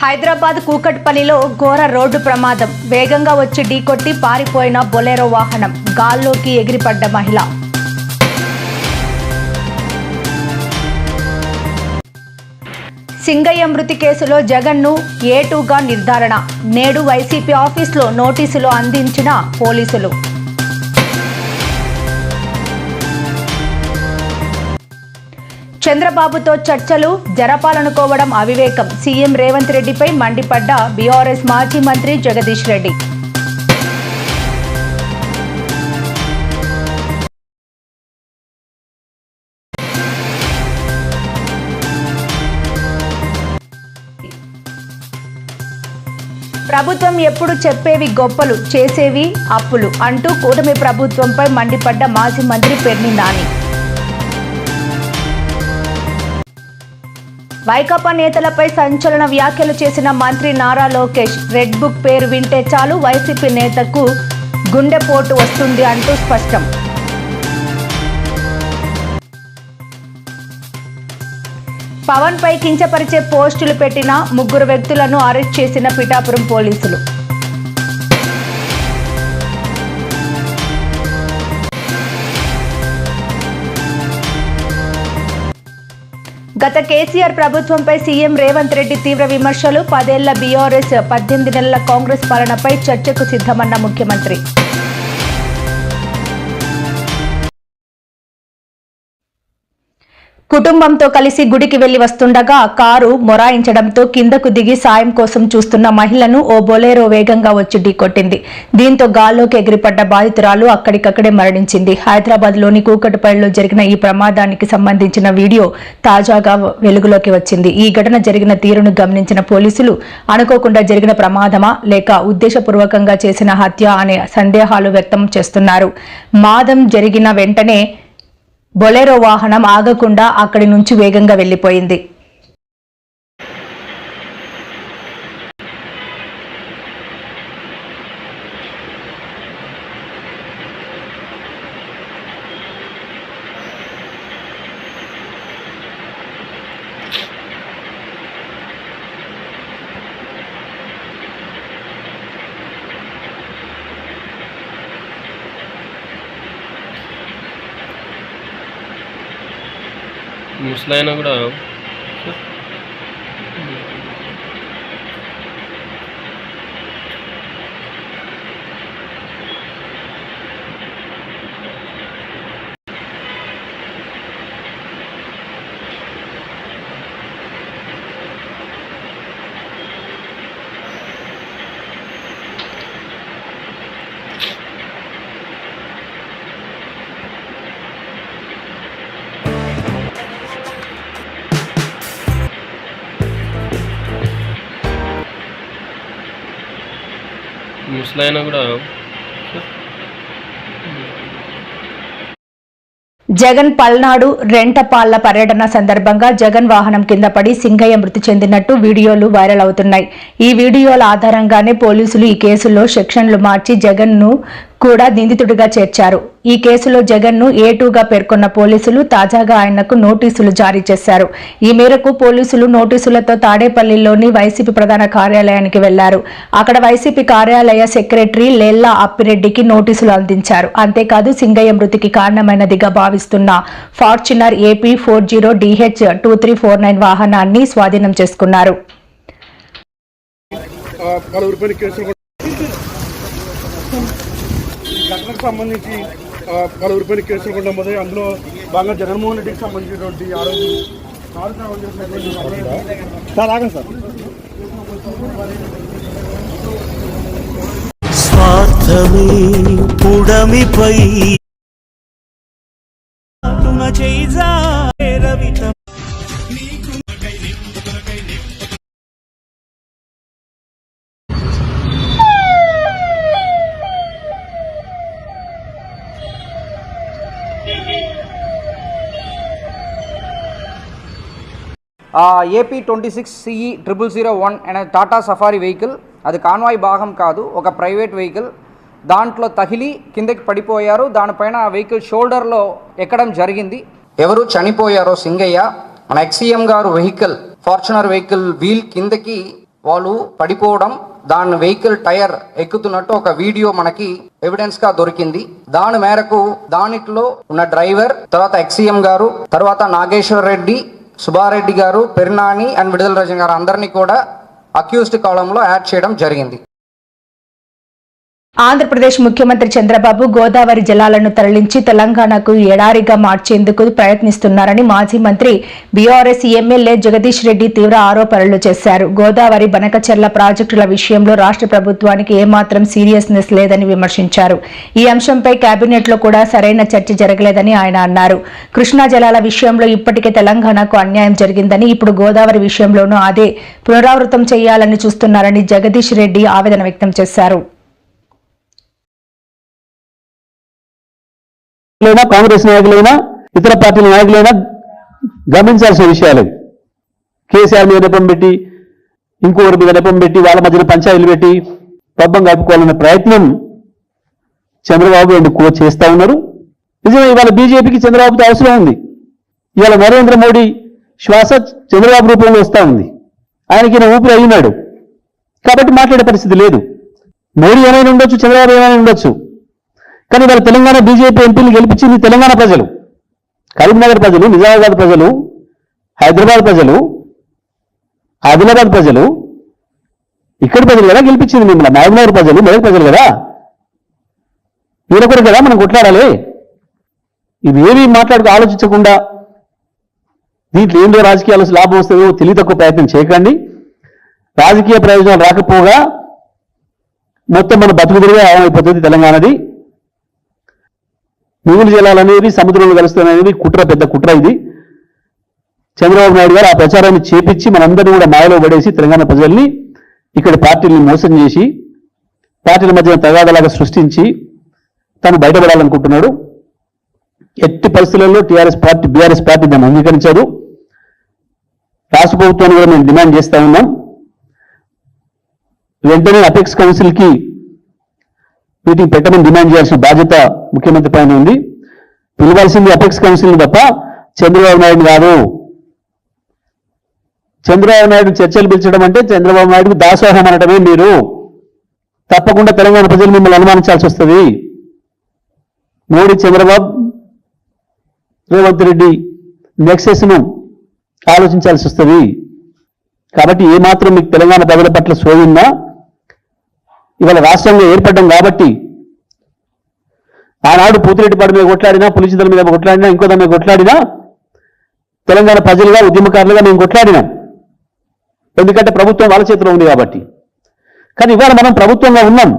హైదరాబాద్ కూకట్పల్లిలో ఘోర రోడ్డు ప్రమాదం. వేగంగా వచ్చి ఢీకొట్టి పారిపోయిన బొలెరో వాహనం, గాల్లోకి ఎగిరిపడ్డ మహిళ. సింగయ్య మృతి కేసులో జగన్ను A2గా నిర్ధారణ. నేడు వైసీపీ ఆఫీసులో నోటీసులు అందించిన పోలీసులు. చంద్రబాబుతో చర్చలు జరపాలనుకోవడం అవివేకం. సీఎం రేవంత్ రెడ్డిపై మండిపడ్డ బీఆర్ఎస్ మాజీ మంత్రి జగదీష్ రెడ్డి. ప్రభుత్వం ఎప్పుడు చెప్పేవి గొప్పలు, చేసేవి అప్పులు అంటూ కూటమి ప్రభుత్వంపై మండిపడ్డ మాజీ మంత్రి పెర్ని నాని. వైకాపా నేతలపై సంచలన వ్యాఖ్యలు చేసిన మంత్రి నారా లోకేష్. రెడ్ బుక్ పేరు వింటే చాలు వైసీపీ నేతకు గుండెపోటు వస్తుంది అంటూ స్పష్టం. పవన్ పై కించపరిచే పోస్టులు పెట్టిన 3 వ్యక్తులను అరెస్ట్ చేసిన పిఠాపురం పోలీసులు. గత కేసీఆర్ ప్రభుత్వంపై సీఎం రేవంత్ రెడ్డి తీవ్ర విమర్శలు. 10 ఏళ్ల బీఆర్ఎస్ 18 నెలల కాంగ్రెస్ పాలనపై చర్చకు సిద్ధమన్న ముఖ్యమంత్రి. కుటుంబంతో కలిసి గుడికి వెళ్లి వస్తుండగా కారు మొరాయించడంతో కిందకు దిగి సాయం కోసం చూస్తున్న మహిళను ఓ బొలెరో వేగంగా వచ్చి ఢీకొట్టింది. దీంతో గాల్లోకి ఎగిరిపడ్డ బాధితురాలు అక్కడికక్కడే మరణించింది. హైదరాబాద్లోని కూకట్పల్లిలో జరిగిన ఈ ప్రమాదానికి సంబంధించిన వీడియో తాజాగా వెలుగులోకి వచ్చింది. ఈ ఘటన జరిగిన తీరును గమనించిన పోలీసులు అనుకోకుండా జరిగిన ప్రమాదమా లేక ఉద్దేశపూర్వకంగా చేసిన హత్య అనే సందేహాలు వ్యక్తం చేస్తున్నారు. మాదం జరిగిన వెంటనే బొలెరో వాహనం ఆగకుండా అక్కడి నుంచి వేగంగా వెళ్లిపోయింది. ముసలాయన కూడా ముసలాయన కూడా జగన్ పల్నాడు రెంటపాళ్ల పర్యటన సందర్భంగా జగన్ వాహనం కింద పడి సింగయ్య మృతి చెందినట్టు వీడియోలు వైరల్ అవుతున్నాయి. ఈ వీడియోల ఆధారంగానే పోలీసులు ఈ కేసులో సెక్షన్లు మార్చి జగన్ ను కూడా నిందితుడిగా చేర్చారు. ఈ కేసులో జగన్ ను A2గా పేర్కొన్న పోలీసులు తాజాగా ఆయనకు నోటీసులు జారీ చేశారు. ఈ మేరకు పోలీసులు నోటీసులతో తాడేపల్లిలోని వైసీపీ ప్రధాన కార్యాలయానికి వెళ్లారు. అక్కడ వైసీపీ కార్యాలయ సెక్రటరీ లేల్లా అప్పిరెడ్డికి నోటీసులు అందించారు. అంతేకాదు సింగయ్య మృతికి కారణమైనదిగా భావిస్తున్న ఫార్చునర్ AP 40DH2349 వాహనాన్ని స్వాధీనం చేసుకున్నారు. ఘటనకు సంబంధించి పలువురిపైన కేసులు కూడా నమోదయ్యాయి. అందులో బాగా జగన్మోహన్ రెడ్డికి సంబంధించినటువంటి ఆ రోజు స్వార్థమే పుడమిపై AP 26 CE 0001 అనే టాటా సఫారీ వెహికల్, అది కాన్వాయ్ భాగం కాదు, ఒక ప్రైవేట్ వెహికల్. దాంట్లో తగిలి కిందకి పడిపోయారు. దానిపైన ఆ వెహికల్ షోల్డర్లో ఎక్కడం జరిగింది. ఎవరు చనిపోయారో సింగయ్య, మన ఎక్సీఎం గారు వెహికల్ ఫార్చునర్ వెహికల్ వీల్ కిందకి వాళ్ళు పడిపోవడం, దాని వెహికల్ టైర్ ఎక్కుతున్నట్టు ఒక వీడియో మనకి ఎవిడెన్స్ గా దొరికింది. దాని మేరకు దానిలో ఉన్న డ్రైవర్, తర్వాత ఎక్సీఎం గారు, తర్వాత నాగేశ్వర్ రెడ్డి, సుబ్బారెడ్డి గారు, పెర్నాని అండ్ విడుదల రజన్ గారు అందరినీ కూడా అక్యూజ్డ్ కాలంలో యాడ్ చేయడం జరిగింది. ఆంధ్రప్రదేశ్ ముఖ్యమంత్రి చంద్రబాబు గోదావరి జలాలను తరలించి తెలంగాణకు ఎడారిగా మార్చేందుకు ప్రయత్నిస్తున్నారని మాజీ మంత్రి బీఆర్ఎస్ ఎమ్మెల్యే జగదీష్ రెడ్డి తీవ్ర ఆరోపణలు చేశారు. గోదావరి బనకచెర్ల ప్రాజెక్టుల విషయంలో రాష్ట్ర ప్రభుత్వానికి ఏమాత్రం సీరియస్నెస్ లేదని విమర్శించారు. ఈ అంశంపై కేబినెట్ లో కూడా సరైన చర్చ జరగలేదని ఆయన అన్నారు. కృష్ణా జలాల విషయంలో ఇప్పటికే తెలంగాణకు అన్యాయం జరిగిందని, ఇప్పుడు గోదావరి విషయంలోనూ అదే పునరావృతం చేయాలని చూస్తున్నారని జగదీష్ రెడ్డి ఆవేదన వ్యక్తం చేశారు. కాంగ్రెస్ నాయకులైనా ఇతర పార్టీల నాయకులైనా గమనించాల్సిన విషయాలు. కేసీఆర్ మీద నెపం పెట్టి, ఇంకొకరి మీద నెపం పెట్టి, వాళ్ళ మధ్యన పంచాయతీలు పెట్టి పబ్బం కలుపుకోవాలనే ప్రయత్నం చంద్రబాబు అండ్ కో చేస్తా ఉన్నారు. నిజమే, ఇవాళ బీజేపీకి చంద్రబాబుతో అవసరం ఉంది. ఇవాళ నరేంద్ర మోడీ శ్వాస చంద్రబాబు రూపంలో వస్తూ ఉంది. ఆయనకి ఊపిరి అయినాడు కాబట్టి మాట్లాడే పరిస్థితి లేదు. మోడీ ఏమైనా ఉండొచ్చు, చంద్రబాబు ఏమైనా ఉండొచ్చు, కానీ వాళ్ళ తెలంగాణ బీజేపీ ఎంపీలు గెలిపించింది తెలంగాణ ప్రజలు, కరీంనగర్ ప్రజలు, నిజామాబాద్ ప్రజలు, హైదరాబాద్ ప్రజలు, ఆదిలాబాద్ ప్రజలు, ఇక్కడి ప్రజలు కదా గెలిపించింది మిమ్మల్ని. మహబూబ్నగర్ ప్రజలు, మెదక్ ప్రజలు కదా. వీరొకరు కదా మనం కొట్లాడాలి. ఇవేమీ ఆలోచించకుండా దీంట్లో ఏందో రాజకీయాలు లాభం వస్తుందో తెలివి తక్కువ ప్రయత్నం చేయకండి. రాజకీయ ప్రయోజనాలు రాకపోగా మొత్తం మన బతుకుదిరిగా ఏమైపోతుంది తెలంగాణది. మిగులు జలాలనేవి సముద్రంలో కలుస్తాయనేది కుట్ర, పెద్ద కుట్ర ఇది. చంద్రబాబు నాయుడు గారు ఆ ప్రచారాన్ని చేపించి మనందరినీ కూడా మాయలో పడేసి తెలంగాణ ప్రజల్ని, ఇక్కడ పార్టీల్ని మోసం చేసి, పార్టీల మధ్య తగాదలాగా సృష్టించి తను బయటపడాలనుకుంటున్నాడు. ఎట్టి పరిస్థితులలో బీఆర్ఎస్ పార్టీ దాన్ని అంగీకరించారు. రాష్ట్ర ప్రభుత్వాన్ని కూడా మేము డిమాండ్ చేస్తా ఉన్నాం. వెంటనే అపెక్స్ కౌన్సిల్కి మీటింగ్ పెట్టమని డిమాండ్ చేయాల్సిన బాధ్యత ముఖ్యమంత్రి పైన ఉంది. పిలవాల్సింది అపెక్స్ కౌన్సిల్ని తప్ప చంద్రబాబు నాయుడు కాదు. చంద్రబాబు నాయుడు చర్చలు పిలిచడం అంటే చంద్రబాబు నాయుడుకు దాసోహం అనటమే. మీరు తప్పకుండా తెలంగాణ ప్రజలు మిమ్మల్ని అనుమానించాల్సి వస్తుంది. మోడీ, చంద్రబాబు, రేవంత్ రెడ్డి నెక్సెస్ను ఆలోచించాల్సి వస్తుంది. కాబట్టి ఏమాత్రం మీకు తెలంగాణ ప్రజల పట్ల సోయిందా? ఇవాళ రాష్ట్రంలో ఏర్పడ్డం కాబట్టి ఆనాడు పూతిరెడ్డిపాడు మీద కొట్లాడినా, పులిచింతల మీద కొట్లాడినా, ఇంకో దాని మీద కొట్లాడినా తెలంగాణ ప్రజలుగా, ఉద్యమకారులుగా మేము కొట్లాడినాం. ఎందుకంటే ప్రభుత్వం వాళ్ళ చేతిలో ఉంది కాబట్టి. కానీ ఇవాళ మనం ప్రభుత్వంగా ఉన్నాం.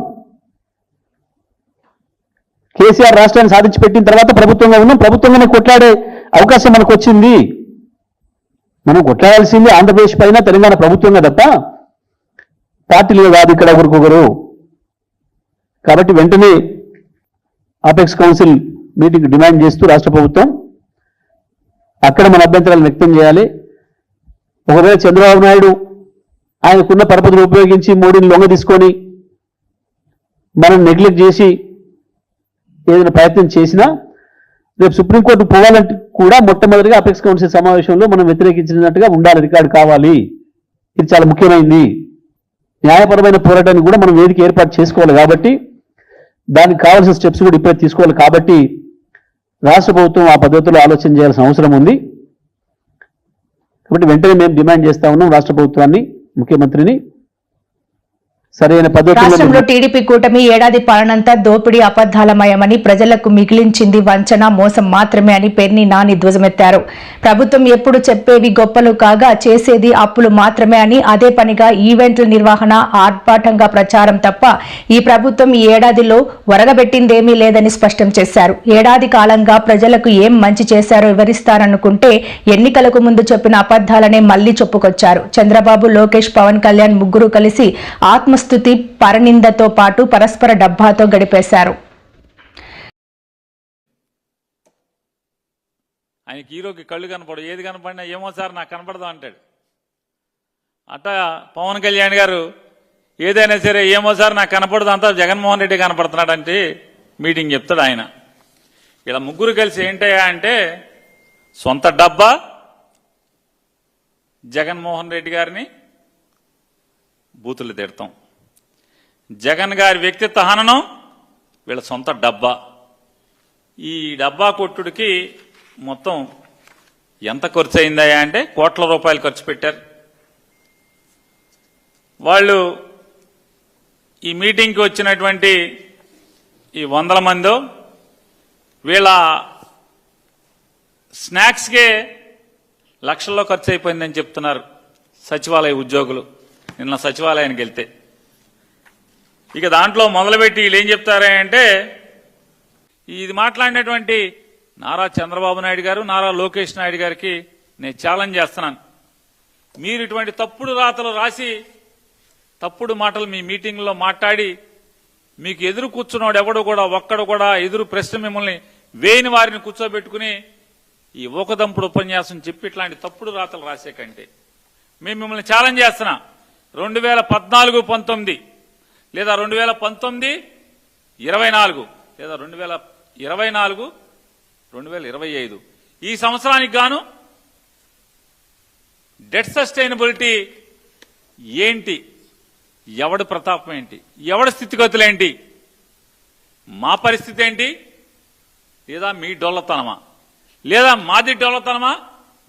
కేసీఆర్ రాష్ట్రాన్ని సాధించి పెట్టిన తర్వాత ప్రభుత్వంగా ఉన్నాం. ప్రభుత్వంగానే కొట్లాడే అవకాశం మనకు వచ్చింది. మనం కొట్లాడాల్సింది ఆంధ్రప్రదేశ్ పైన తెలంగాణ ప్రభుత్వంగా తప్ప పార్టీలుగా కాదు ఇక్కడ ఒకరికొకరు. కాబట్టి వెంటనే అపెక్స్ కౌన్సిల్ మీటింగ్ డిమాండ్ చేస్తూ రాష్ట్ర ప్రభుత్వం అక్కడ మన అభ్యంతరాలు వ్యక్తం చేయాలి. ఒకవేళ చంద్రబాబు నాయుడు ఆయనకున్న పరపతిని ఉపయోగించి మోడీని లొంగ తీసుకొని మనం నెగ్లెక్ట్ చేసి ఏదైనా ప్రయత్నం చేసినా రేపు సుప్రీంకోర్టు పోవాలంటే కూడా మొట్టమొదటిగా అపెక్స్ కౌన్సిల్ సమావేశంలో మనం వ్యతిరేకించినట్టుగా ఉండాలి, రికార్డు కావాలి. ఇది చాలా ముఖ్యమైనది. న్యాయపరమైన పోరాటానికి కూడా మనం వేదిక ఏర్పాటు చేసుకోవాలి. కాబట్టి దానికి కావాల్సిన స్టెప్స్ కూడా ఇప్పుడే తీసుకోవాలి. కాబట్టి రాష్ట్ర ప్రభుత్వం ఆ పద్ధతిలో ఆలోచన చేయాల్సిన అవసరం ఉంది. కాబట్టి వెంటనే మేము డిమాండ్ చేస్తా ఉన్నాం రాష్ట్ర ప్రభుత్వాన్ని, ముఖ్యమంత్రిని సరైన పద్ధతిలో. రాష్ట్రంలో టీడీపీ కూటమి ఏడాది పాలనంతా దోపిడీ అబద్ధాలమయమని, ప్రజలకు మిగిలించింది వంచన, మోసం మాత్రమే అని పేర్ని నాని ధ్వజమెత్తారు. ప్రభుత్వం ఎప్పుడు చెప్పేవి గొప్పలు కాగా చేసేది అప్పులు మాత్రమే అని, అదే పనిగా ఈవెంట్ల నిర్వహణ, ఆర్భాటంగా ప్రచారం తప్ప ఈ ప్రభుత్వం ఈ ఏడాదిలో వరగబెట్టిందేమీ లేదని స్పష్టం చేశారు. ఏడాది కాలంగా ప్రజలకు ఏం మంచి చేశారో వివరిస్తారనుకుంటే ఎన్నికలకు ముందు చెప్పిన అబద్ధాలనే మళ్లీ చెప్పుకొచ్చారు. చంద్రబాబు, లోకేష్, పవన్ కళ్యాణ్ ముగ్గురు కలిసి ఆత్మస్థుతి, పరనిందతో పాటు పరస్పర డబ్బాతో గడిపేశారు. ఆయనకి హీరోకి కళ్ళు కనపడు, ఏది కనపడినా ఏమో సార్ నాకు కనపడదు అంటాడు. అట్టా పవన్ కళ్యాణ్ గారు ఏదైనా సరే ఏమో సార్ నాకు కనపడదు, అంతా జగన్మోహన్ రెడ్డి కనపడుతున్నాడంటే మీటింగ్ చెప్తాడు ఆయన. ఇలా ముగ్గురు కలిసి ఏంటయ్యా అంటే సొంత డబ్బా, జగన్మోహన్ రెడ్డి గారిని బూతులు తిడతాం. జగన్ గారి వ్యక్తిత్వ హననం వీళ్ళ సొంత డబ్బా. ఈ డబ్బా కొట్టుడికి మొత్తం ఎంత ఖర్చు అయిందా అంటే కోట్ల రూపాయలు ఖర్చు పెట్టారు. వాళ్ళు ఈ మీటింగ్కి వచ్చినటువంటి ఈ 100 మందో వీళ్ళ స్నాక్స్కే లక్షల్లో ఖర్చు అయిపోయిందని చెప్తున్నారు సచివాలయ ఉద్యోగులు. నిన్న సచివాలయానికి వెళ్తే ఇక దాంట్లో మొదలుపెట్టి వీళ్ళు ఏం చెప్తారంటే, ఇది మాట్లాడినటువంటి నారా చంద్రబాబు నాయుడు గారు, నారా లోకేష్ నాయుడు గారికి నేను ఛాలెంజ్ చేస్తున్నాను. మీరు ఇటువంటి తప్పుడు రాతలు రాసి తప్పుడు మాటలు మీ మీటింగ్లో మాట్లాడి మీకు ఎదురు కూర్చున్నాడు ఎవడు కూడా ఒక్కడు కూడా ఎదురు ప్రశ్న మిమ్మల్ని వేయని వారిని కూర్చోబెట్టుకుని ఈ ఊకదంపుడు ఉపన్యాసం చెప్పి ఇట్లాంటి తప్పుడు రాతలు రాసే కంటే మేము మిమ్మల్ని ఛాలెంజ్ చేస్తున్నా. 2014-19 లేదా 2019-24 లేదా 2024-2025 ఈ సంవత్సరానికి గాను డెట్ సస్టైనబిలిటీ ఏంటి, ఎవడి ప్రతాపం ఏంటి, ఎవడి స్థితిగతులేంటి, మా పరిస్థితి ఏంటి, లేదా మీ డొల్లతనమా, లేదా మాది డొల్లతనమా,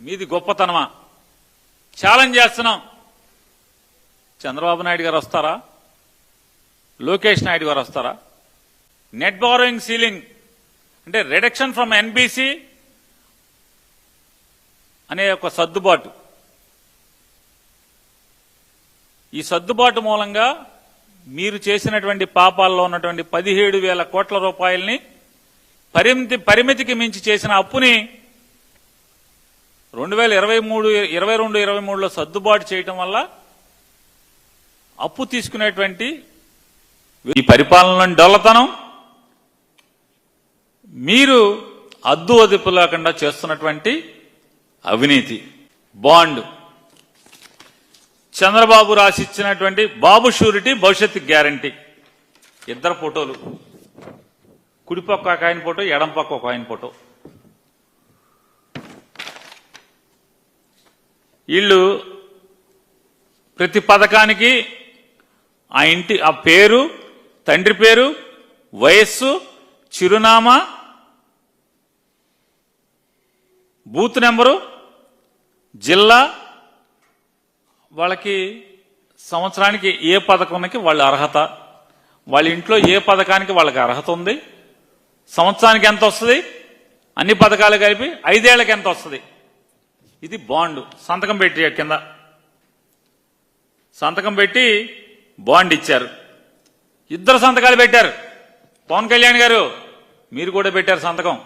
మీది గొప్పతనమా ఛాలెంజ్ చేస్తున్నాం. చంద్రబాబు నాయుడు గారు వస్తారా, లోకేష్ నాయుడు గారు వస్తారా? నెట్ బారోయింగ్ సీలింగ్ అంటే రిడక్షన్ ఫ్రమ్ ఎన్బిసి అనే ఒక సర్దుబాటు. ఈ సర్దుబాటు మూలంగా మీరు చేసినటువంటి పాపాల్లో ఉన్నటువంటి 17,000 కోట్ల రూపాయల్ని పరిమితికి మించి చేసిన అప్పుని 2022-23లో సర్దుబాటు చేయటం వల్ల అప్పు తీసుకునేటువంటి ఈ పరిపాలనలోని డొల్లతనం మీరు అద్దు అదుపు లేకుండా చేస్తున్నటువంటి అవినీతి. బాండ్ చంద్రబాబు రాసిచ్చినటువంటి బాబు షూరిటీ భవిష్యత్తు గ్యారంటీ, ఇద్దరు ఫోటోలు, కుడిపక్క ఒక ఆయన ఫోటో, ఎడం పక్క ఒక ఆయన ఫోటో. వీళ్ళు ప్రతి పథకానికి ఆ ఇంటి ఆ పేరు, తండ్రి పేరు, వయస్సు, చిరునామా, బూత్ నెంబరు, జిల్లా, వాళ్ళకి సంవత్సరానికి ఏ పథకానికి వాళ్ళ అర్హత, వాళ్ళ ఇంట్లో ఏ పథకానికి వాళ్ళకి అర్హత ఉంది, సంవత్సరానికి ఎంత వస్తుంది, అన్ని పథకాలు కలిపి 5 ఏళ్లకి ఎంత వస్తుంది. ఇది బాండ్. సంతకం పెట్టి కింద సంతకం పెట్టి బాండ్ ఇచ్చారు. ఇద్దరు సంతకాలు పెట్టారు. పవన్ కళ్యాణ్ గారు మీరు కూడా పెట్టారు సంతకం.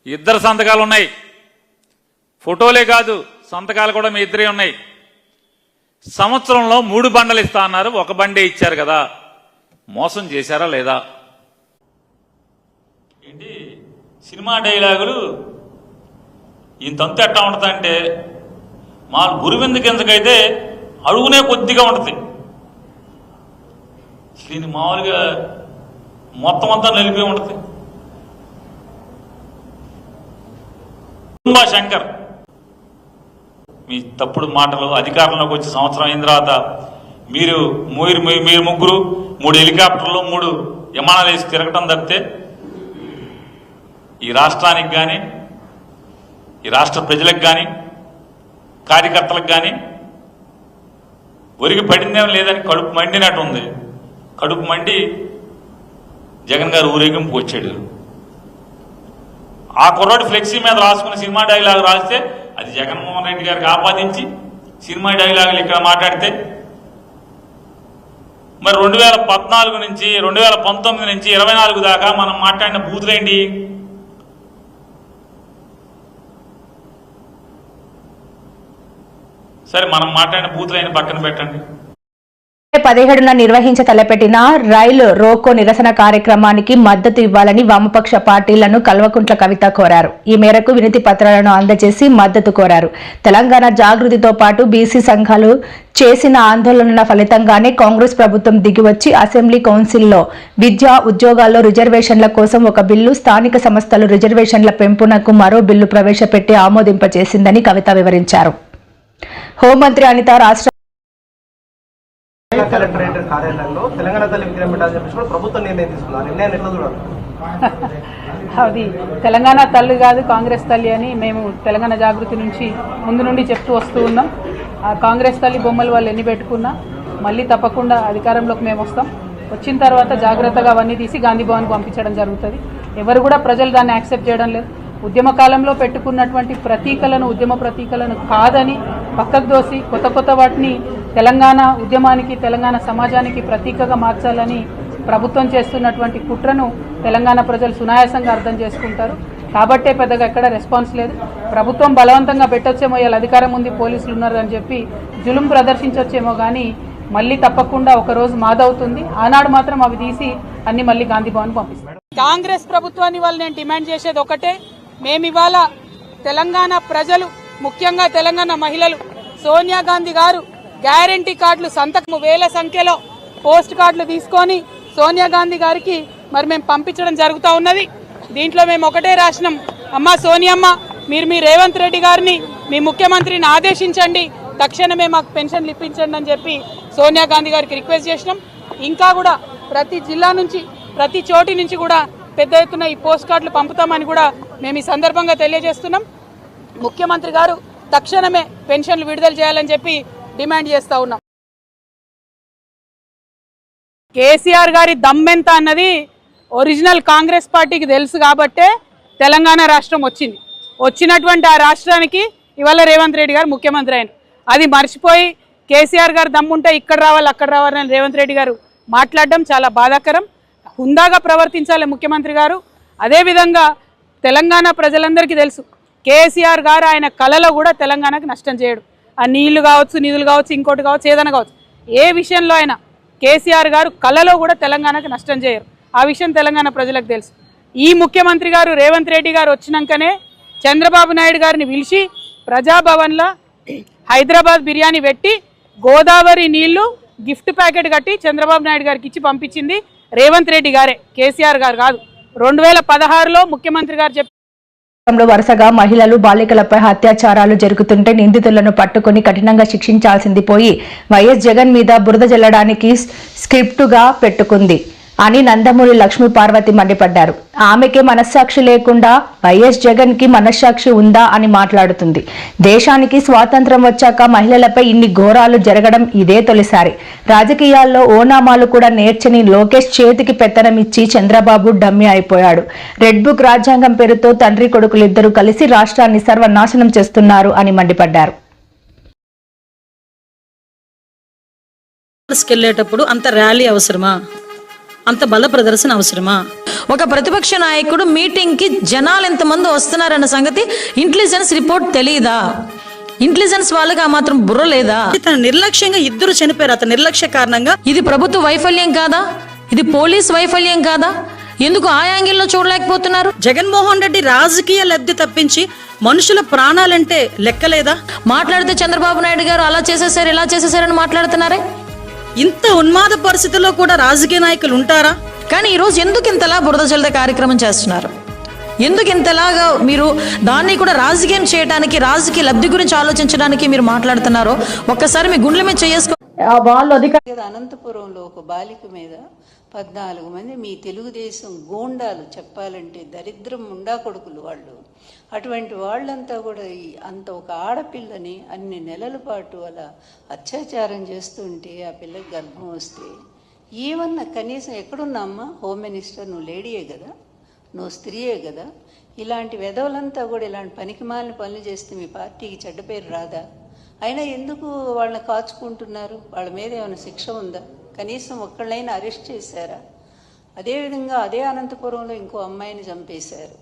ఇద్దరు సంతకాలు ఉన్నాయి. ఫోటోలే కాదు సంతకాలు కూడా మీ ఇద్దరే ఉన్నాయి. సంవత్సరంలో 3 బండలు ఇస్తా అన్నారు, ఒక బండే ఇచ్చారు కదా, మోసం చేశారా లేదా? ఏంటి సినిమా డైలాగులు ఇంతంత ఎట్టా ఉంటుందంటే, మా గురువింద కిందకైతే అడుగునే కొద్దిగా ఉంటుంది, దీన్ని మామూలుగా మొత్తం అంతా నిలిపి ఉంటుంది. శంకర్ మీ తప్పుడు మాటలు అధికారంలోకి వచ్చి సంవత్సరం అయిన తర్వాత మీరు ముగ్గురు 3 హెలికాప్టర్లు 3 విమానాలు వేసి తిరగటం తప్పితే ఈ రాష్ట్రానికి కానీ ఈ రాష్ట్ర ప్రజలకు కానీ కార్యకర్తలకు కానీ ఒరిగి పడిందేమో లేదని కడుపు మండినట్టు ఉంది. కడుపు మండి జగన్ గారు ఊరేగింపు వచ్చాడు. ఆ కుర్రాడు ఫ్లెక్సీ మీద రాసుకుని సినిమా డైలాగ్ రాస్తే అది జగన్మోహన్ రెడ్డి గారికి ఆపాదించి సినిమా డైలాగులు ఇక్కడ మాట్లాడితే, మరి 2014 నుంచి 2019 నుంచి 24 దాకా మనం మాట్లాడిన బూతులేంటి? సరే మనం మాట్లాడిన బూతులైన పక్కన పెట్టండి. 17న నిర్వహించ తలపెట్టిన రైలు రోకో నిరసన కార్యక్రమానికి మద్దతు ఇవ్వాలని వామపక్ష పార్టీలను కల్వకుంట్ల కవిత కోరారు. ఈ మేరకు వినతి పత్రాలను అందజేసి మద్దతు కోరారు. తెలంగాణ జాగృతితో పాటు బీసీ సంఘాలు చేసిన ఆందోళనల ఫలితంగానే కాంగ్రెస్ ప్రభుత్వం దిగివచ్చి అసెంబ్లీ కౌన్సిల్లో విద్యా ఉద్యోగాల్లో రిజర్వేషన్ల కోసం ఒక బిల్లు, స్థానిక సంస్థలు రిజర్వేషన్ల పెంపునకు మరో బిల్లు ప్రవేశపెట్టి ఆమోదింపచేసిందని కవిత వివరించారు. హోంమంత్రి అనిత రాష్ట్ర కలెక్టరేట్ కార్యాలయంలో తెలంగాణ తల్లి విగ్రహం పెట్టాలని చెప్పేసి కూడా ప్రభుత్వం నిర్ణయం తీసుకుంది. ఆ నిర్ణయాన్ని ఎట్లా చూడాలి? అది తెలంగాణ తల్లి కాదు, కాంగ్రెస్ తల్లి అని మేము తెలంగాణ జాగృతి నుంచి ముందు నుండి చెప్తూ వస్తూ ఉన్నాం. ఆ కాంగ్రెస్ తల్లి బొమ్మలు వాళ్ళు ఎన్ని పెట్టుకున్నా మళ్ళీ తప్పకుండా అధికారంలోకి మేము వస్తాం. వచ్చిన తర్వాత జాగ్రత్తగా అవన్నీ తీసి గాంధీ భవన్కి పంపించడం జరుగుతుంది. ఎవరు కూడా ప్రజలు దాన్ని యాక్సెప్ట్ చేయడం లేదు. ఉద్యమ కాలంలో పెట్టుకున్నటువంటి ప్రతీకలను, ఉద్యమ ప్రతీకలను కాదని పక్కకు దోసి కొత్త వాటిని తెలంగాణ ఉద్యమానికి, తెలంగాణ సమాజానికి ప్రతీకగా మార్చాలని ప్రభుత్వం చేస్తున్నటువంటి కుట్రను తెలంగాణ ప్రజలు సునాయాసంగా అర్థం చేసుకుంటారు. కాబట్టే పెద్దగా ఎక్కడ రెస్పాన్స్ లేదు. ప్రభుత్వం బలవంతంగా పెట్టొచ్చేమో, ఇలా అధికారం ఉంది, పోలీసులు ఉన్నారు అని చెప్పి జులుం ప్రదర్శించొచ్చేమో, కానీ మళ్ళీ తప్పకుండా ఒకరోజు మాదవుతుంది. ఆనాడు మాత్రం అవి తీసి అన్ని మళ్ళీ గాంధీ భవన్ పంపిస్తారు. కాంగ్రెస్ ప్రభుత్వాన్ని వాళ్ళు నేను డిమాండ్ చేసేది ఒకటే, మేము ఇవాళ తెలంగాణ ప్రజలు, ముఖ్యంగా తెలంగాణ మహిళలు, సోనియా గాంధీ గారు గ్యారంటీ కార్డులు సంతకము వేల సంఖ్యలో పోస్ట్ కార్డులు తీసుకొని సోనియా గాంధీ గారికి మరి మేము పంపించడం జరుగుతూ ఉన్నది. దీంట్లో మేము ఒకటే రాసినాం, అమ్మ సోనియమ్మ, మీరు మీ రేవంత్ రెడ్డి గారిని, మీ ముఖ్యమంత్రిని ఆదేశించండి, తక్షణమే మాకు పెన్షన్లు ఇప్పించండి అని చెప్పి సోనియా గాంధీ గారికి రిక్వెస్ట్ చేసినాం. ఇంకా కూడా ప్రతి జిల్లా నుంచి, ప్రతి చోటి నుంచి కూడా పెద్ద ఎత్తున ఈ పోస్ట్ కార్డులు పంపుతామని కూడా మేము ఈ సందర్భంగా తెలియజేస్తున్నాం. ముఖ్యమంత్రి గారు తక్షణమే పెన్షన్లు విడుదల చేయాలని చెప్పి డిమాండ్ చేస్తూ ఉన్నాం. కేసీఆర్ గారి దమ్మెంత అన్నది ఒరిజినల్ కాంగ్రెస్ పార్టీకి తెలుసు కాబట్టే తెలంగాణ రాష్ట్రం వచ్చింది. వచ్చినటువంటి ఆ రాష్ట్రానికి ఇవాళ రేవంత్ రెడ్డి గారు ముఖ్యమంత్రి అయినారు. అది మర్చిపోయి కేసీఆర్ గారు దమ్ముంటే ఇక్కడ రావాలి, అక్కడ రావాలని రేవంత్ రెడ్డి గారు మాట్లాడడం చాలా బాధాకరం. హుందాగా ప్రవర్తించాలి ముఖ్యమంత్రి గారు. అదేవిధంగా తెలంగాణ ప్రజలందరికీ తెలుసు, కేసీఆర్ గారు ఆయన కళలో కూడా తెలంగాణకు నష్టం చేయడు. ఆ నీళ్లు కావచ్చు, నిధులు కావచ్చు, ఇంకోటి కావచ్చు, ఏదైనా కావచ్చు, ఏ విషయంలో అయినా కేసీఆర్ గారు కళలో కూడా తెలంగాణకు నష్టం చేయరు. ఆ విషయం తెలంగాణ ప్రజలకు తెలుసు. ఈ ముఖ్యమంత్రి గారు రేవంత్ రెడ్డి గారు వచ్చినాకనే చంద్రబాబు నాయుడు గారిని పిలిచి ప్రజాభవన్లో హైదరాబాద్ బిర్యానీ పెట్టి గోదావరి నీళ్లు గిఫ్ట్ ప్యాకెట్ కట్టి చంద్రబాబు నాయుడు గారికి ఇచ్చి పంపించింది రేవంత్ రెడ్డి గారే, కేసీఆర్ గారు కాదు. 2016లో ముఖ్యమంత్రి గారు చెప్పి వరుసగా మహిళలు, బాలికలపై అత్యాచారాలు జరుగుతుంటే నిందితులను పట్టుకుని కఠినంగా శిక్షించాల్సింది పోయి వైఎస్ జగన్ మీద బురద జల్లడానికి స్క్రిప్టుగా పెట్టుకుంది అని నందమూరి లక్ష్మీ పార్వతి మండిపడ్డారు. ఆమెకే మనస్సాక్షి లేకుండా వైఎస్ జగన్ కి మనస్సాక్షి ఉందా అని మాట్లాడుతుంది. దేశానికి స్వాతంత్రం వచ్చాక మహిళలపై ఇన్ని ఘోరాలు జరగడం ఇదే తొలిసారి. రాజకీయాల్లో ఓనామాలు కూడా నేర్చని లోకేష్ చేతికి పెత్తనమిచ్చి చంద్రబాబు డమ్మి అయిపోయాడు. రెడ్ బుక్ రాజ్యాంగం పేరుతో తండ్రి కొడుకులిద్దరూ కలిసి రాష్ట్రాన్ని సర్వనాశనం చేస్తున్నారు అని మండిపడ్డారు. వెళ్ళేటప్పుడు అంత ర్యాలీ అవసరమా? అంత బల ప్రదర్శన అవసరమా? ఒక ప్రతిపక్ష నాయకుడు మీటింగ్ కి జనాలు ఎంతమంది వస్తున్నారన్న సంగతి ఇంటెలిజెన్స్ రిపోర్ట్ తెలియదా? ఇంటెలిజెన్స్ వాళ్ళకి ఆ మాత్రం బుర్ర లేదా? తన నిర్లక్ష్యంగా ఇద్దరు చనిపోయారు. అతని నిర్లక్ష్య కారణంగా. ఇది ప్రభుత్వ వైఫల్యం కాదా? ఇది పోలీస్ వైఫల్యం కాదా? ఎందుకు ఆ యాంగిల్లో చూడలేకపోతున్నారు? జగన్మోహన్ రెడ్డి రాజకీయ లబ్ధి తప్పించి మనుషుల ప్రాణాలంటే లెక్కలేదా? మాట్లాడితే చంద్రబాబు నాయుడు గారు అలా చేసేసారు, ఇలా చేసేసారని మాట్లాడుతున్నారే. ఇంత ఉన్మాద పరిస్థితుల్లో కూడా రాజకీయ నాయకులు ఉంటారా? కానీ ఈరోజు ఎందుకు ఇంతలా బురద జల్లే కార్యక్రమం చేస్తున్నారు? ఎందుకు ఇంతలాగా మీరు దాన్ని కూడా రాజకీయం చేయడానికి, రాజకీయ లబ్ధి గురించి ఆలోచించడానికి మీరు మాట్లాడుతున్నారో ఒక్కసారి మీ గుండెల మీద చేసుకో. అనంతపురంలో ఒక బాలిక మీద 14 మంది మీ తెలుగుదేశం గోండాలు, చెప్పాలంటే దరిద్రం ముండా కొడుకులు వాళ్ళు. అటువంటి వాళ్ళంతా కూడా అంత ఒక ఆడపిల్లని అన్ని నెలల పాటు అలా అత్యాచారం చేస్తుంటే ఆ పిల్లకి గర్భం వస్తే ఏమన్నా కనీసం ఎక్కడున్నామ్మా? హోమ్ మినిస్టర్, నువ్వు లేడీయే కదా, నువ్వు స్త్రీయే కదా. ఇలాంటి వెధవలంతా కూడా ఇలాంటి పనికిమాలిన పనులు చేస్తే మీ పార్టీకి చెడ్డ పేరు రాదా? అయినా ఎందుకు వాళ్ళని కాచుకుంటున్నారు? వాళ్ళ మీద ఏమైనా శిక్ష ఉందా? కనీసం ఒక్కళ్ళైనా అరెస్ట్ చేశారా? అదేవిధంగా అదే అనంతపురంలో ఇంకో అమ్మాయిని చంపేశారు.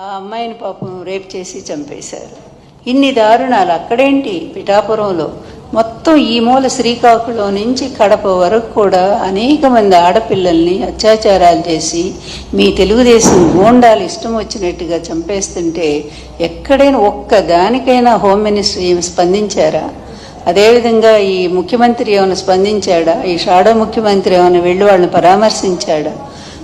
ఆ అమ్మాయిని పాపం రేప్ చేసి చంపేశారు. ఇన్ని దారుణాలు అక్కడేంటి పిఠాపురంలో, మొత్తం ఈ మూల శ్రీకాకుళం నుంచి కడప వరకు కూడా అనేక మంది ఆడపిల్లల్ని అత్యాచారాలు చేసి మీ తెలుగుదేశం గోండాలు ఇష్టం వచ్చినట్టుగా చంపేస్తుంటే ఎక్కడైనా ఒక్క దానికైనా హోమ్ మినిస్టర్ ఏమి స్పందించారా? అదేవిధంగా ఈ ముఖ్యమంత్రి ఏమైనా స్పందించాడా? ఈ షాడో ముఖ్యమంత్రి ఏమైనా వెళ్ళి వాళ్ళని పరామర్శించాడా?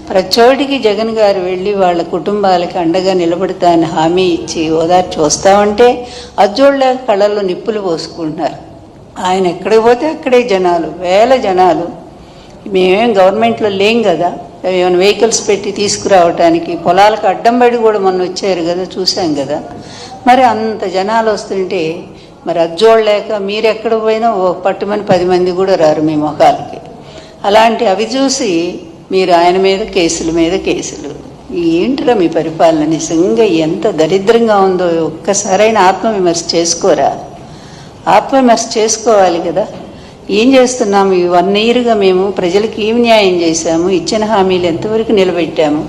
ప్రచోటికి జగన్ గారు వెళ్ళి వాళ్ళ కుటుంబాలకి అండగా నిలబడతా అని హామీ ఇచ్చి ఓదార్చి వస్తామంటే అజ్జోళ్ళ కళ్ళల్లో నిప్పులు పోసుకుంటున్నారు. ఆయన ఎక్కడికి పోతే అక్కడే జనాలు, వేల జనాలు. మేమేం గవర్నమెంట్లో లేం కదా, ఏమైనా వెహికల్స్ పెట్టి తీసుకురావటానికి. పొలాలకు అడ్డం పడి కూడా మొన్న వచ్చారు కదా, చూసాం కదా. మరి అంత జనాలు వస్తుంటే మరి అజ్జోళ్ళలేక మీరు ఎక్కడ పోయినా పట్టుమని 10 మంది కూడా రారు మీ మొఖాలకి. అలాంటి అవి చూసి మీరు ఆయన మీద కేసులు. ఏంటిరా మీ పరిపాలన? నిజంగా ఎంత దరిద్రంగా ఉందో ఒక్కసారైనా ఆత్మవిమర్శ చేసుకోరా? ఆత్మవిమర్శ చేసుకోవాలి కదా. ఏం చేస్తున్నాము? ఈ 1 ఇయర్గా మేము ప్రజలకు ఏం న్యాయం చేశాము? ఇచ్చిన హామీలు ఎంతవరకు నిలబెట్టాము?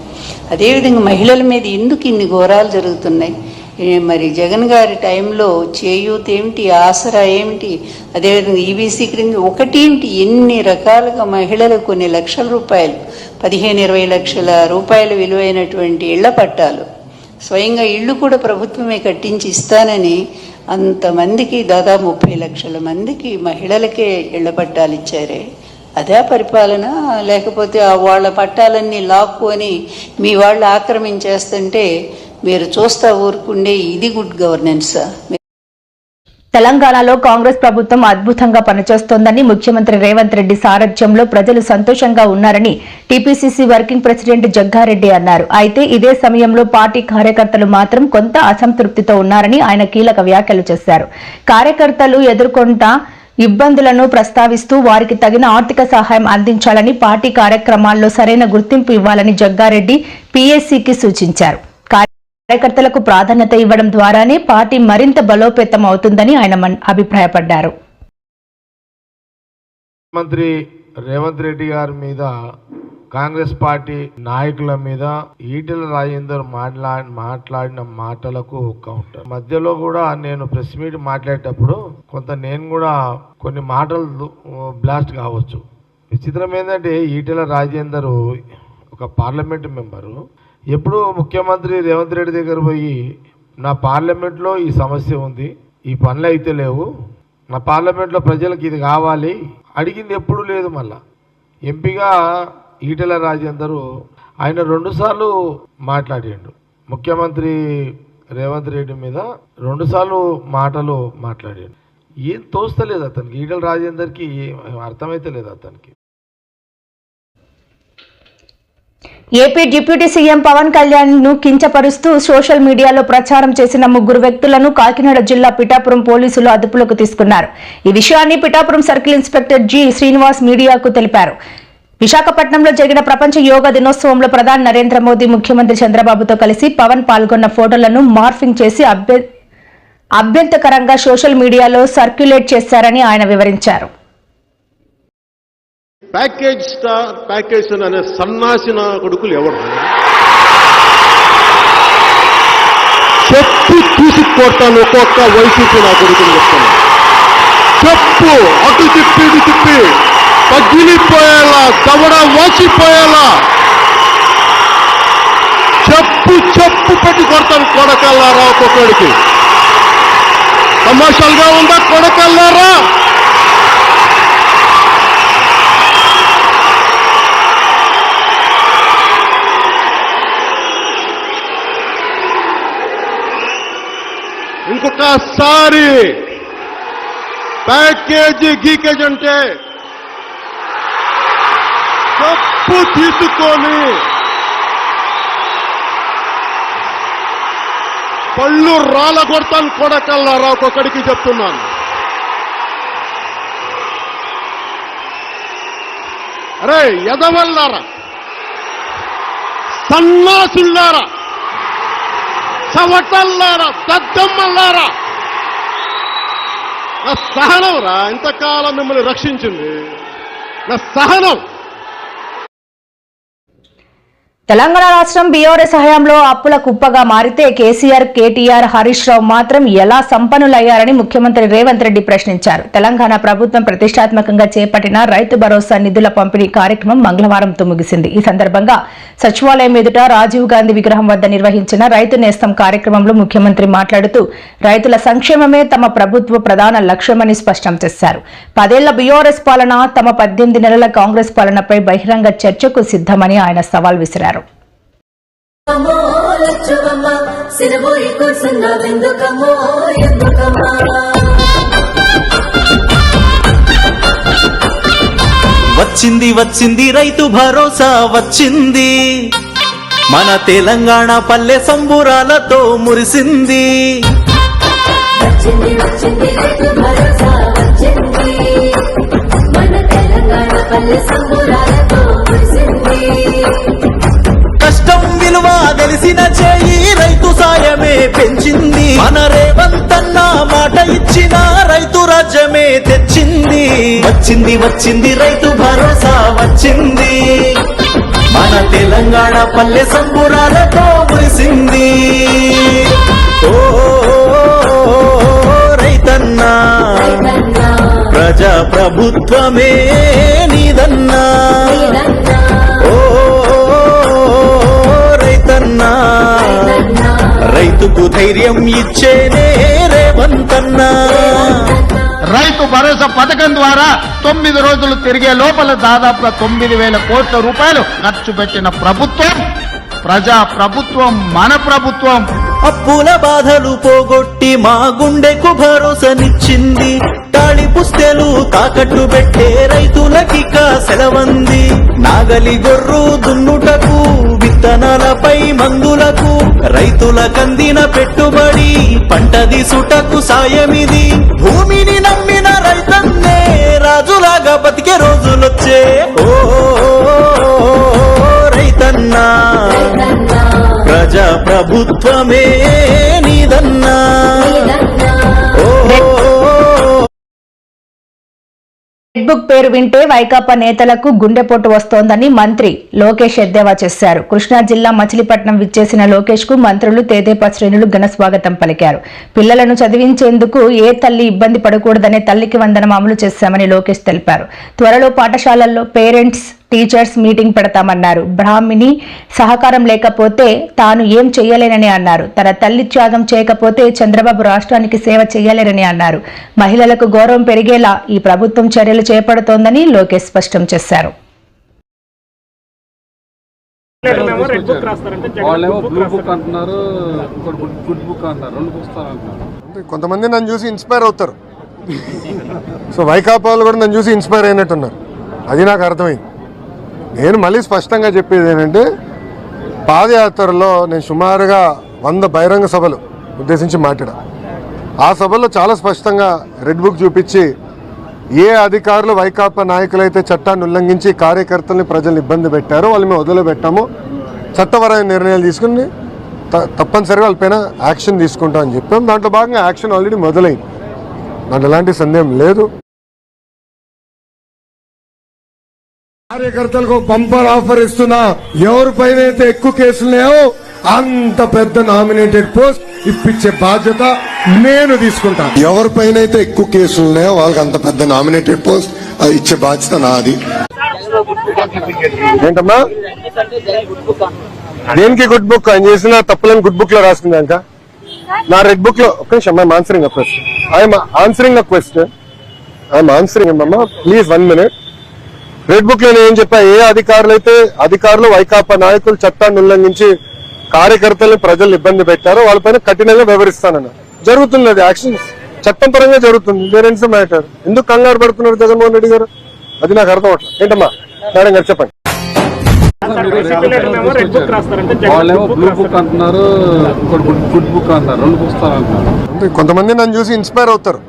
అదేవిధంగా మహిళల మీద ఎందుకు ఇన్ని ఘోరాలు జరుగుతున్నాయి? మరి జగన్ గారి టైంలో చేయూత ఏమిటి, ఆసరా ఏమిటి, అదేవిధంగా ఈబీసీ క్రింద ఒకటేమిటి, ఎన్ని రకాలుగా మహిళలకు కొన్ని లక్షల రూపాయలు, 15-20 లక్షల రూపాయల విలువైనటువంటి ఇళ్ల పట్టాలు, స్వయంగా ఇళ్ళు కూడా ప్రభుత్వమే కట్టించి ఇస్తానని అంతమందికి దాదాపు 30 లక్షల మందికి మహిళలకే ఇళ్ల పట్టాలు ఇచ్చారే. అదే పరిపాలన? లేకపోతే వాళ్ళ పట్టాలన్నీ లాక్కొని మీ వాళ్ళు ఆక్రమించేస్తుంటే మీరు చూస్తా ఊరుకుండే ఇది గుడ్ గవర్నెన్సా? తెలంగాణలో కాంగ్రెస్ ప్రభుత్వం అద్భుతంగా పనిచేస్తోందని ముఖ్యమంత్రి రేవంత్ రెడ్డి సారథ్యంలో ప్రజలు సంతోషంగా ఉన్నారని టీపీసీసీ వర్కింగ్ ప్రెసిడెంట్ జగ్గారెడ్డి అన్నారు. అయితే ఇదే సమయంలో పార్టీ కార్యకర్తలు మాత్రం కొంత అసంతృప్తితో ఉన్నారని ఆయన కీలక వ్యాఖ్యలు చేశారు. కార్యకర్తలు ఎదుర్కొంట ఇబ్బందులను ప్రస్తావిస్తూ వారికి తగిన ఆర్థిక సహాయం అందించాలని, పార్టీ కార్యక్రమాల్లో సరైన గుర్తింపు ఇవ్వాలని జగ్గారెడ్డి పీఎస్సీకి సూచించారు. కార్యకర్తలకు ప్రాధాన్యత ఇవ్వడం ద్వారానే పార్టీ మరింత బలోపేతం అవుతుందని ఆయన అభిప్రాయపడ్డారు. మంత్రి రేవంత్ రెడ్డి గారి మీద, కాంగ్రెస్ పార్టీ నాయకుల మీద ఈటెల రాజేందర్ మాట్లాడిన మాటలకు కౌంటర్. మధ్యలో కూడా నేను ప్రెస్ మీట్ మాట్లాడేటప్పుడు నేను కూడా కొన్ని మాటలు బ్లాస్ట్ కావచ్చు. విచిత్రం ఏంటంటే ఈటెల రాజేందర్ ఒక పార్లమెంట్ మెంబరు ఎప్పుడు ముఖ్యమంత్రి రేవంత్ రెడ్డి దగ్గర పోయి నా పార్లమెంట్లో ఈ సమస్య ఉంది, ఈ పనులు అయితే లేవు, నా పార్లమెంట్లో ప్రజలకు ఇది కావాలి అడిగింది ఎప్పుడు లేదు. మళ్ళా ఎంపీగా ఈటెల రాజేందర్ ఆయన 2 సార్లు మాట్లాడిండు. ముఖ్యమంత్రి రేవంత్ రెడ్డి మీద 2 సార్లు మాటలు మాట్లాడిండు. ఏం తోస్తలేదు అతనికి, ఈటెల రాజేందర్కి అర్థమైతే లేదు అతనికి. AP deputy CM Pawan Kalyan ను కించపరుస్తూ సోషల్ మీడియాలో ప్రచారం చేసిన 3 వ్యక్తులను కాకినాడ జిల్లా పిఠాపురం పోలీసులు అదుపులోకి తీసుకున్నారు. ఈ విషయాన్ని Pithapuram circle inspector G Srinivas మీడియాకు తెలిపారు. విశాఖపట్నంలో జరిగిన ప్రపంచ యోగా దినోత్సవంలో ప్రధాని నరేంద్ర మోదీ ముఖ్యమంత్రి చంద్రబాబుతో కలిసి పవన్ పాల్గొన్న ఫోటోలను మార్ఫింగ్ చేసి అభ్యంతకరంగా సోషల్ మీడియాలో సర్క్యులేట్ చేశారని ఆయన వివరించారు. ప్యాకేజ్ అనే సన్నాసిన కొడుకులు ఎవరు చెప్పు తీసుకొడతాను, ఒక్కొక్క వైసీపీ నా కొడుకులు చెప్తాను. చెప్పు అటు తిప్పి పగిలిపోయేలా, దవడ వాచిపోయేలా చెప్పు పెట్టి కొడతాను కొడకల్లారా. ఒక్కొక్కడికి తమాషాలుగా ఉందా కొడకల్లారా? ఇంకొకసారి ప్యాకేజీ గీకేజ్ అంటే తప్పు తీసుకొని పళ్ళు రాలగొడతాను కొడకల్లారా. ఒక్కొక్కడికి చెప్తున్నాను. అరే ఎదవల్లారా, సన్నాసుల్లారా, చవటల్లారా, దద్దమ్మల్లారా, నా సహనం రా. ఇంతకాలం మిమ్మల్ని రక్షించింది నా సహనం. తెలంగాణ రాష్ట్రం బీఆర్ఎస్ హయాంలో అప్పుల కుప్పగా మారితే కేసీఆర్, కేటీఆర్, హరీష్ రావు మాత్రం ఎలా సంపన్నులయ్యారని ముఖ్యమంత్రి రేవంత్ రెడ్డి ప్రశ్నించారు. తెలంగాణ ప్రభుత్వం ప్రతిష్టాత్మకంగా చేపట్టిన రైతు భరోసా నిధుల పంపిణీ కార్యక్రమం మంగళవారంతో ముగిసింది. ఈ సందర్భంగా సచివాలయం ఎదుట రాజీవ్ గాంధీ విగ్రహం వద్ద నిర్వహించిన రైతు నేస్తం కార్యక్రమంలో ముఖ్యమంత్రి మాట్లాడుతూ రైతుల సంక్షేమమే తమ ప్రభుత్వ ప్రధాన లక్ష్యమని స్పష్టం చేశారు. 10 ఏళ్ల బీఆర్ఎస్ పాలన తమ 18 నెలల కాంగ్రెస్ పాలనపై బహిరంగ చర్చకు సిద్ధమని ఆయన సవాల్ విసిరారు. సిరబోయి కూర్చున్నావెందుకమ్మో ఎందుకమ్మా వచ్చింది వచ్చింది రైతు భరోసా వచ్చింది, మన తెలంగాణ పల్లె సంబురాలతో మురిసింది. కష్టం విలువ తెలిసిన చేయి రైతు సాయమే పెంచింది, మన రేవంతన్న మాట ఇచ్చిన రైతు రాజ్యమే తెచ్చింది. వచ్చింది వచ్చింది రైతు భరోసా వచ్చింది, మన తెలంగాణ పల్లె సంబురాలతో మురిసింది. ఓ రైతన్నా ప్రజా ప్రభుత్వమే నీదన్నా, ఓ రైతన్నా రైతుకు ధైర్యం ఇచ్చేనే రేవంతన్నా. రైతు భరోసా పథకం ద్వారా 9 రోజులు తిరిగే లోపల దాదాపుగా 9,000 కోట్ల రూపాయలు ఖర్చు పెట్టిన ప్రభుత్వం ప్రజా ప్రభుత్వం, మన ప్రభుత్వం. అప్పుల బాధలు పోగొట్టి మా గుండెకు భరోసానిచ్చింది, తాళి పుస్తెలు తాకట్టు పెట్టే రైతులకిక సెలవంది. నాగలి గొర్రు దున్నుటకు, విత్తనాలపై మందులకు, రైతులకందిన పెట్టుబడి పంట దిసుటకు సాయమిది. భూమిని నమ్మిన రైతన్నే రాజులాగా బతికే రోజులొచ్చే. ఓ రైతన్నా ప్రజా ప్రభుత్వమే నీదన్నా. రెడ్ బుక్ పేరు వింటే వైకాపా నేతలకు గుండెపోటు వస్తోందని మంత్రి లోకేష్ ఎద్దేవా చేశారు. కృష్ణా జిల్లా మచిలీపట్నం విచ్చేసిన లోకేష్ కు మంత్రులు తెదేపా శ్రేణులు ఘన స్వాగతం పలికారు. పిల్లలను చదివించేందుకు ఏ తల్లి ఇబ్బంది పడకూడదనే తల్లికి వందనం అమలు చేశామని లోకేష్ తెలిపారు. త్వరలో పాఠశాలల్లో పేరెంట్స్ టీచర్స్ మీటింగ్ పెడతామన్నారు. బ్రాహ్మిణి సహకారం లేకపోతే తాను ఏం చెయ్యలేనని అన్నారు. తన తల్లి త్యాగం చేయకపోతే చంద్రబాబు రాష్ట్రానికి సేవ చెయ్యలేరని అన్నారు. మహిళలకు గౌరవం పెరిగేలా ఈ ప్రభుత్వం చర్యలు చేపడుతోందని లోకేష్ స్పష్టం చేశారు. కొంతమంది నన్ను చూసి ఇన్స్పైర్ అవుతారు, సో వైకాపా వాళ్ళు కూడా నన్ను చూసి ఇన్స్పైర్ అయినట్టున్నారు. అది నాకు అర్థమైంది. నేను మళ్ళీ స్పష్టంగా చెప్పేది ఏంటంటే, పాదయాత్రలో నేను సుమారుగా 100 బహిరంగ సభలు ఉద్దేశించి మాట్లాడా. ఆ సభల్లో చాలా స్పష్టంగా రెడ్ బుక్ చూపించి, ఏ అధికారులు వైకాపా నాయకులైతే చట్టాన్ని ఉల్లంఘించి కార్యకర్తల్ని ప్రజల్ని ఇబ్బంది పెట్టారో వాళ్ళు మేము వదిలిపెట్టాము, చట్టపరమైన నిర్ణయాలు తీసుకుని తప్పనిసరిగా వాళ్ళపైన యాక్షన్ తీసుకుంటామని చెప్పాం. దాంట్లో భాగంగా యాక్షన్ ఆల్రెడీ మొదలైంది, దాంట్లో ఎలాంటి సందేహం లేదు. కార్యకర్తలకు బంపర్ ఆఫర్ ఇస్తున్నా, ఎవరిపైన అయితే ఎక్కువ కేసులున్నాయో అంత పెద్ద నామినేటెడ్ పోస్ట్ ఇప్పించే బాధ్యత నేను తీసుకుంటాను. ఎవరిపైన అయితే ఎక్కువ కేసులు ఉన్నాయో వాళ్ళకి అంత పెద్ద నామినేటెడ్ పోస్ట్ ఇచ్చే బాధ్యత నాది. ఏంటమ్మా దేనికి గుడ్ బుక్? ఆయన చేసిన తప్పులను గుడ్ బుక్ లో రాసుకుందాక నా రెడ్ బుక్ లో ఒక నిమిషం, I'm answering a question. I'm answering అమ్మా, ప్లీజ్ 1 minute. రెడ్ బుక్ లో నేను ఏం చెప్పా, ఏ అధికారులు వైకాపా నాయకులు చట్టాన్ని ఉల్లంఘించి కార్యకర్తల్ని ప్రజలు ఇబ్బంది పెట్టారో వాళ్ళపైన కఠినంగా వ్యవహరిస్తానన్న. జరుగుతుంది, అది యాక్షన్ చట్టం పరంగా జరుగుతుంది. Parents matter. ఎందుకు కంగారు పడుతున్నారు జగన్మోహన్ రెడ్డి గారు? అది నాకు అర్థం అవట్లేదు. ఏంటమ్మా మేడం గారు చెప్పండి. కొంతమంది నన్ను చూసి ఇన్స్పైర్ అవుతారు.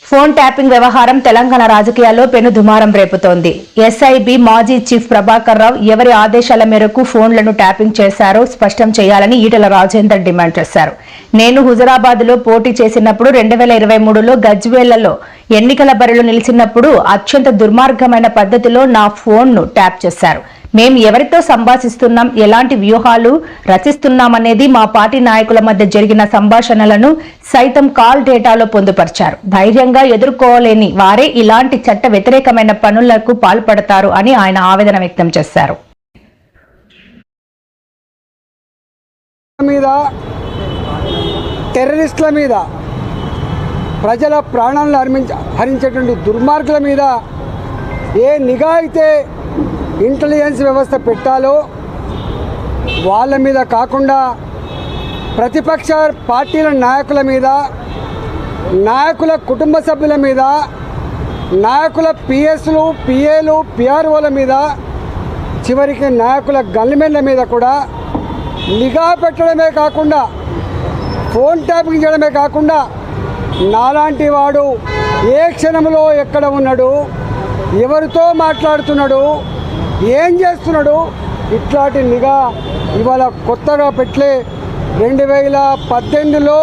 ఫోన్ ట్యాపింగ్ వ్యవహారం తెలంగాణ రాజకీయాల్లో పెను దుమారం రేపుతోంది. ఎస్ఐబి మాజీ చీఫ్ ప్రభాకర్ రావు ఎవరి ఆదేశాల మేరకు ఫోన్లను ట్యాపింగ్ చేశారో స్పష్టం చేయాలని ఈటెల రాజేందర్ డిమాండ్ చేశారు. నేను హుజరాబాద్ లో పోటీ చేసినప్పుడు 2023లో గజ్వేలలో ఎన్నికల బరిలో నిలిచినప్పుడు అత్యంత దుర్మార్గమైన పద్ధతిలో నా ఫోన్ను ట్యాప్ చేశారు. మేం ఎవరితో సంభాషిస్తున్నాం, ఎలాంటి వ్యూహాలు రచిస్తున్నామనేది మా పార్టీ నాయకుల మధ్య జరిగిన సంభాషణలను సైతం కాల్ డేటాలో పొందుపరిచారు. ధైర్యంగా ఎదుర్కోలేని వారే ఇలాంటి చట్ట వ్యతిరేకమైన పనులకు పాల్పడతారు అని ఆయన ఆవేదన వ్యక్తం చేశారు. టెర్రరిస్టుల మీద, ప్రజల ప్రాణాలను హరించేటువంటి దుర్మార్గుల మీద ఏ నిఘా అయితే ఇంటెలిజెన్స్ వ్యవస్థ పెట్టాలో వాళ్ళ మీద కాకుండా ప్రతిపక్ష పార్టీల నాయకుల మీద, నాయకుల కుటుంబ సభ్యుల మీద, నాయకుల పిఎస్లు, పిఏలు, పిఆర్ఓల మీద, చివరికి నాయకుల గన్మెన్ల మీద కూడా నిఘా పెట్టడమే కాకుండా, ఫోన్ ట్యాపింగ్ చేయడమే కాకుండా, నాలాంటి వాడు ఏ క్షణంలో ఎక్కడ ఉన్నాడు, ఎవరితో మాట్లాడుతున్నాడు, ఏం చేస్తున్నాడు, ఇట్లాంటి నిఘా ఇవాళ కొత్తగా పెట్టలే. 2018లో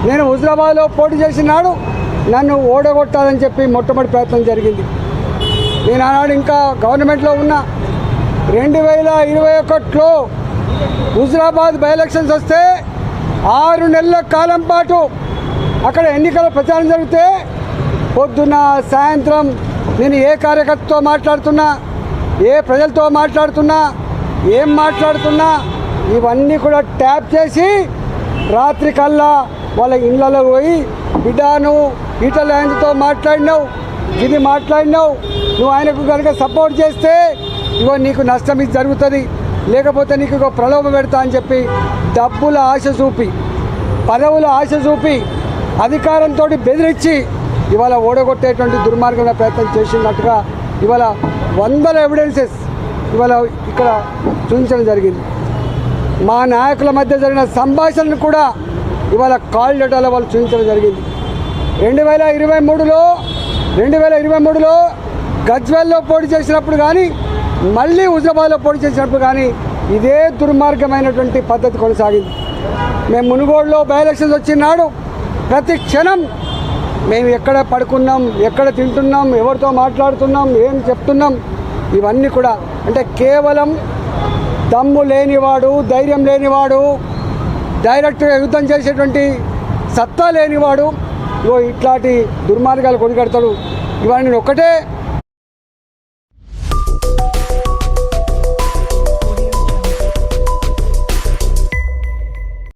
నేను హుజరాబాద్లో పోటీ చేసినాడు నన్ను ఓడగొట్టాలని చెప్పి మొట్టమొదటి ప్రయత్నం జరిగింది. నేను ఆనాడు ఇంకా గవర్నమెంట్లో ఉన్నా. 2021లో హుజరాబాద్ బై ఎలక్షన్స్ వస్తే 6 నెలల కాలం పాటు అక్కడ ఎన్నికల ప్రచారం జరిగితే పొద్దున్న సాయంత్రం నేను ఏ కార్యకర్తతో మాట్లాడుతున్నా, ఏ ప్రజలతో మాట్లాడుతున్నా, ఏం మాట్లాడుతున్నా ఇవన్నీ కూడా ట్యాప్ చేసి రాత్రి కల్లా వాళ్ళ ఇళ్ళలో పోయి, బిడ్డ నువ్వు ఈటల ఆయనతో మాట్లాడినావు, ఇది మాట్లాడినావు, నువ్వు ఆయనకు కనుక సపోర్ట్ చేస్తే ఇగో నీకు నష్టం ఇది జరుగుతుంది, లేకపోతే నీకు ఇగో ప్రలోభ పెడతా అని చెప్పి డబ్బుల ఆశ చూపి, పదవుల ఆశ చూపి, అధికారంతో బెదిరించి ఇవాళ ఓడగొట్టేటువంటి దుర్మార్గమైన ప్రయత్నం చేసినట్టుగా ఇవాళ వందల ఎవిడెన్సెస్ ఇవాళ ఇక్కడ చూపించడం జరిగింది. మా నాయకుల మధ్య జరిగిన సంభాషణను కూడా ఇవాళ కాల్ డేటాలో వాళ్ళు చూపించడం జరిగింది. 2023లో గజ్వేల్లో పోటీ చేసినప్పుడు కానీ, మళ్ళీ హుజరాబాద్లో పోటీ చేసినప్పుడు కానీ ఇదే దుర్మార్గమైనటువంటి పద్ధతి కొనసాగింది. మేము మునుగోడులో బై ఎలక్షన్స్ వచ్చినాడు ప్రతి క్షణం మేము ఎక్కడ పడుకున్నాం, ఎక్కడ తింటున్నాం, ఎవరితో మాట్లాడుతున్నాం, ఏం చెప్తున్నాం, ఇవన్నీ కూడా అంటే కేవలం దమ్ము లేనివాడు, ధైర్యం లేనివాడు, డైరెక్ట్గా యుద్ధం చేసేటువంటి సత్తా లేనివాడు ఇట్లాంటి దుర్మార్గాలు కొనిగడతాడు. ఇవాళ నేను ఒకటే